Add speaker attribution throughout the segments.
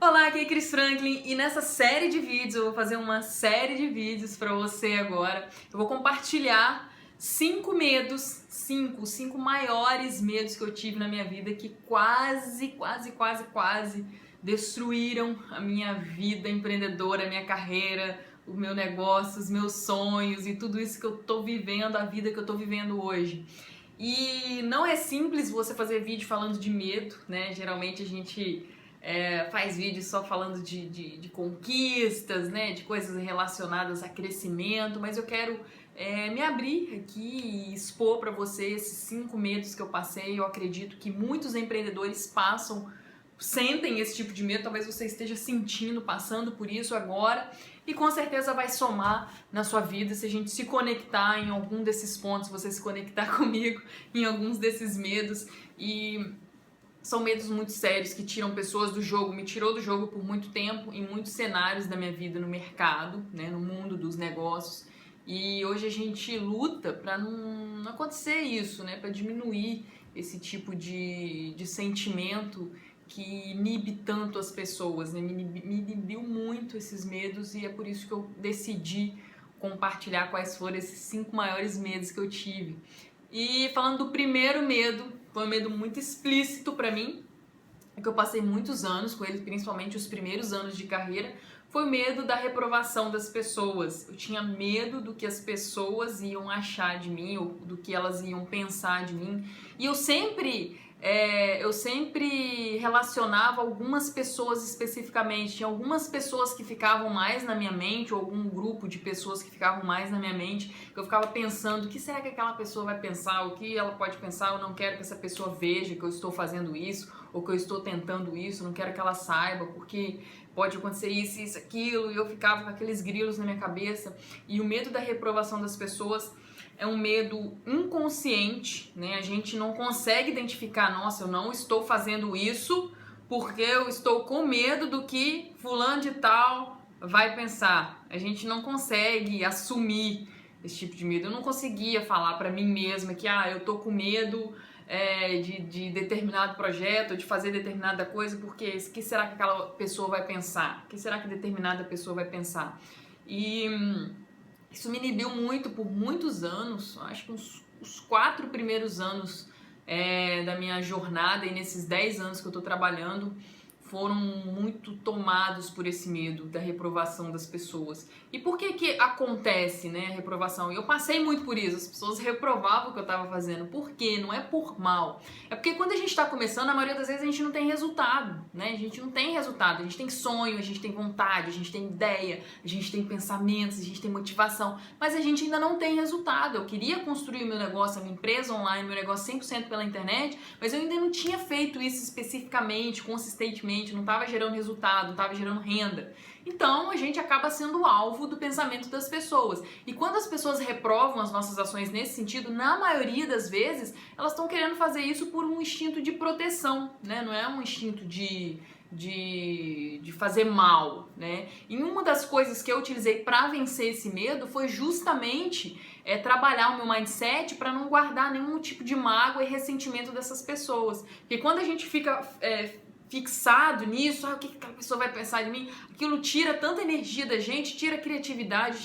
Speaker 1: Olá, aqui é Cris Franklin e nessa série de vídeos, eu vou fazer uma série de vídeos para você agora. Eu vou compartilhar 5 medos, 5 maiores medos que eu tive na minha vida que quase destruíram a minha vida empreendedora, a minha carreira, o meu negócio, os meus sonhos e tudo isso que eu tô vivendo, a vida que eu tô vivendo hoje. E não é simples você fazer vídeo falando de medo, né? Geralmente a gente faz vídeo só falando de conquistas, né? De coisas relacionadas a crescimento, mas eu quero me abrir aqui e expor para você esses 5 medos que eu passei. Eu acredito que muitos empreendedores sentem esse tipo de medo, talvez você esteja sentindo, passando por isso agora, e com certeza vai somar na sua vida se a gente se conectar em algum desses pontos, você se conectar comigo em alguns desses medos. E são medos muito sérios que tiram pessoas do jogo, me tirou do jogo por muito tempo, em muitos cenários da minha vida no mercado, né, no mundo dos negócios. E hoje a gente luta para não acontecer isso, né, para diminuir esse tipo de sentimento que inibe tanto as pessoas, né? Me inibiu muito esses medos e é por isso que eu decidi compartilhar quais foram esses 5 maiores medos que eu tive. E falando do primeiro medo, foi um medo muito explícito para mim, que eu passei muitos anos com ele, principalmente os primeiros anos de carreira, foi o medo da reprovação das pessoas. Eu tinha medo do que as pessoas iam achar de mim, ou do que elas iam pensar de mim. E eu sempre relacionava algumas pessoas especificamente. Tinha algumas pessoas que ficavam mais na minha mente, ou algum grupo de pessoas que ficavam mais na minha mente, que eu ficava pensando, o que será que aquela pessoa vai pensar? O que ela pode pensar? Eu não quero que essa pessoa veja que eu estou fazendo isso, ou que eu estou tentando isso, não quero que ela saiba, porque pode acontecer isso, isso, aquilo, e eu ficava com aqueles grilos na minha cabeça. E o medo da reprovação das pessoas é um medo inconsciente, né? A gente não consegue identificar, nossa, eu não estou fazendo isso porque eu estou com medo do que fulano de tal vai pensar. A gente não consegue assumir esse tipo de medo. Eu não conseguia falar pra mim mesma que, eu tô com medo de determinado projeto, de fazer determinada coisa, porque o que será que aquela pessoa vai pensar? O que será que determinada pessoa vai pensar? E isso me inibiu muito por muitos anos, acho que os 4 primeiros anos da minha jornada, e nesses 10 anos que eu tô trabalhando, foram muito tomados por esse medo da reprovação das pessoas. E por que acontece, né, a reprovação? Eu passei muito por isso, as pessoas reprovavam o que eu estava fazendo. Por quê? Não é por mal. É porque quando a gente está começando, a maioria das vezes a gente não tem resultado, né? A gente não tem resultado, a gente tem sonho, a gente tem vontade, a gente tem ideia, a gente tem pensamentos, a gente tem motivação, mas a gente ainda não tem resultado. Eu queria construir o meu negócio, a minha empresa online, meu negócio 100% pela internet, mas eu ainda não tinha feito isso especificamente, consistentemente, não estava gerando resultado, não estava gerando renda. Então a gente acaba sendo alvo do pensamento das pessoas. E quando as pessoas reprovam as nossas ações nesse sentido, na maioria das vezes, elas estão querendo fazer isso por um instinto de proteção, né? Não é um instinto de fazer mal, né? E uma das coisas que eu utilizei para vencer esse medo foi justamente trabalhar o meu mindset para não guardar nenhum tipo de mágoa e ressentimento dessas pessoas. Porque quando a gente fica fixado nisso, o que aquela pessoa vai pensar de mim, aquilo tira tanta energia da gente, tira a criatividade,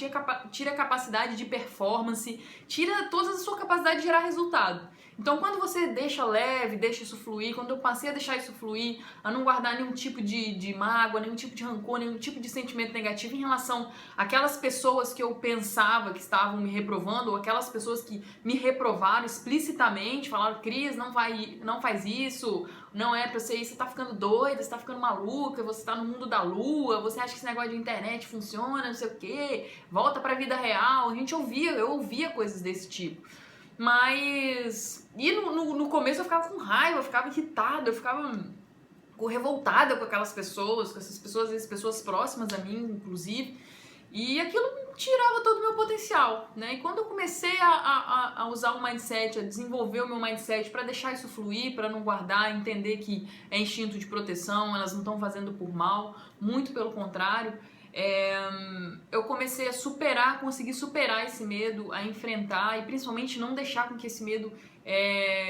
Speaker 1: tira a capacidade de performance, tira toda a sua capacidade de gerar resultado. Então quando você deixa leve, deixa isso fluir, quando eu passei a deixar isso fluir, a não guardar nenhum tipo de mágoa, nenhum tipo de rancor, nenhum tipo de sentimento negativo em relação àquelas pessoas que eu pensava que estavam me reprovando, ou aquelas pessoas que me reprovaram explicitamente, falaram, Cris, não faz isso, não é pra você ir, você tá ficando doida, você tá ficando maluca, você tá no mundo da lua, você acha que esse negócio de internet funciona, não sei o quê, volta pra vida real. Eu ouvia coisas desse tipo. Mas... E no começo eu ficava com raiva, eu ficava irritada, eu ficava revoltada com aquelas pessoas, com essas pessoas, às vezes pessoas próximas a mim, inclusive. E aquilo tirava todo o meu potencial, né? E quando eu comecei a usar o mindset, a desenvolver o meu mindset para deixar isso fluir, para não guardar, entender que é instinto de proteção, elas não estão fazendo por mal, muito pelo contrário, eu comecei a conseguir superar esse medo, a enfrentar e principalmente não deixar com que esse medo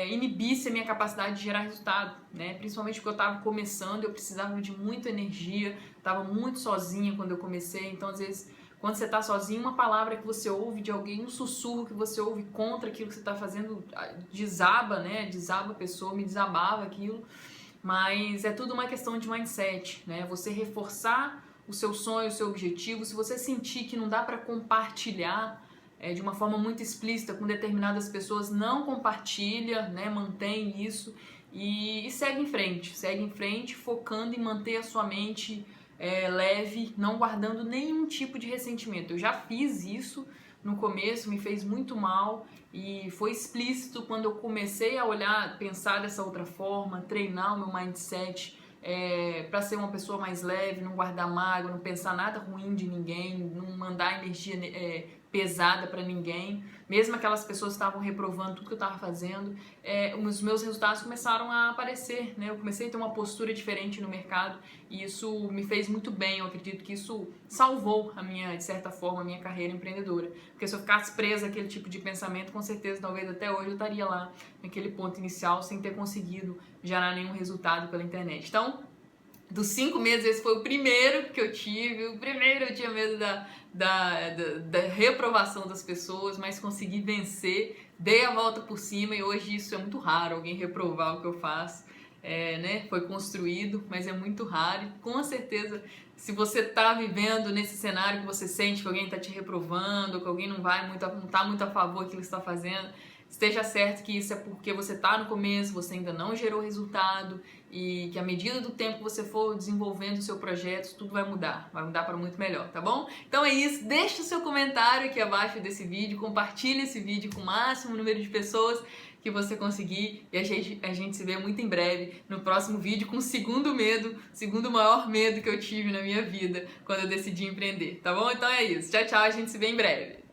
Speaker 1: inibisse a minha capacidade de gerar resultado, né? Principalmente porque eu estava começando, eu precisava de muita energia, estava muito sozinha quando eu comecei, então às vezes quando você está sozinho, uma palavra que você ouve de alguém, um sussurro que você ouve contra aquilo que você está fazendo, desaba, né? Desaba a pessoa, me desabava aquilo, mas é tudo uma questão de mindset, né? Você reforçar o seu sonho, o seu objetivo, se você sentir que não dá para compartilhar de uma forma muito explícita com determinadas pessoas, não compartilha, né? Mantém isso e segue em frente, focando em manter a sua mente leve, não guardando nenhum tipo de ressentimento. Eu já fiz isso no começo, me fez muito mal e foi explícito quando eu comecei a olhar, pensar dessa outra forma, treinar o meu mindset para ser uma pessoa mais leve, não guardar mágoa, não pensar nada ruim de ninguém, não mandar energia pesada para ninguém, mesmo aquelas pessoas que estavam reprovando tudo que eu estava fazendo, os meus resultados começaram a aparecer, né? Eu comecei a ter uma postura diferente no mercado e isso me fez muito bem. Eu acredito que isso salvou de certa forma, a minha carreira empreendedora, porque se eu ficasse presa àquele tipo de pensamento, com certeza, talvez até hoje eu estaria lá naquele ponto inicial sem ter conseguido gerar nenhum resultado pela internet. Então, dos 5 meses, esse foi o primeiro que eu tive. O primeiro eu tinha medo da reprovação das pessoas, mas consegui vencer, dei a volta por cima e hoje isso é muito raro, alguém reprovar o que eu faço. Né? Foi construído, mas é muito raro e com certeza se você está vivendo nesse cenário que você sente que alguém está te reprovando, que alguém não está muito a favor daquilo que você está fazendo, esteja certo que isso é porque você está no começo, você ainda não gerou resultado e que à medida do tempo que você for desenvolvendo o seu projeto, tudo vai mudar para muito melhor, tá bom? Então é isso, deixa o seu comentário aqui abaixo desse vídeo, compartilha esse vídeo com o máximo número de pessoas que você conseguir e a gente se vê muito em breve no próximo vídeo com o segundo maior medo que eu tive na minha vida quando eu decidi empreender, tá bom? Então é isso, tchau, tchau, a gente se vê em breve.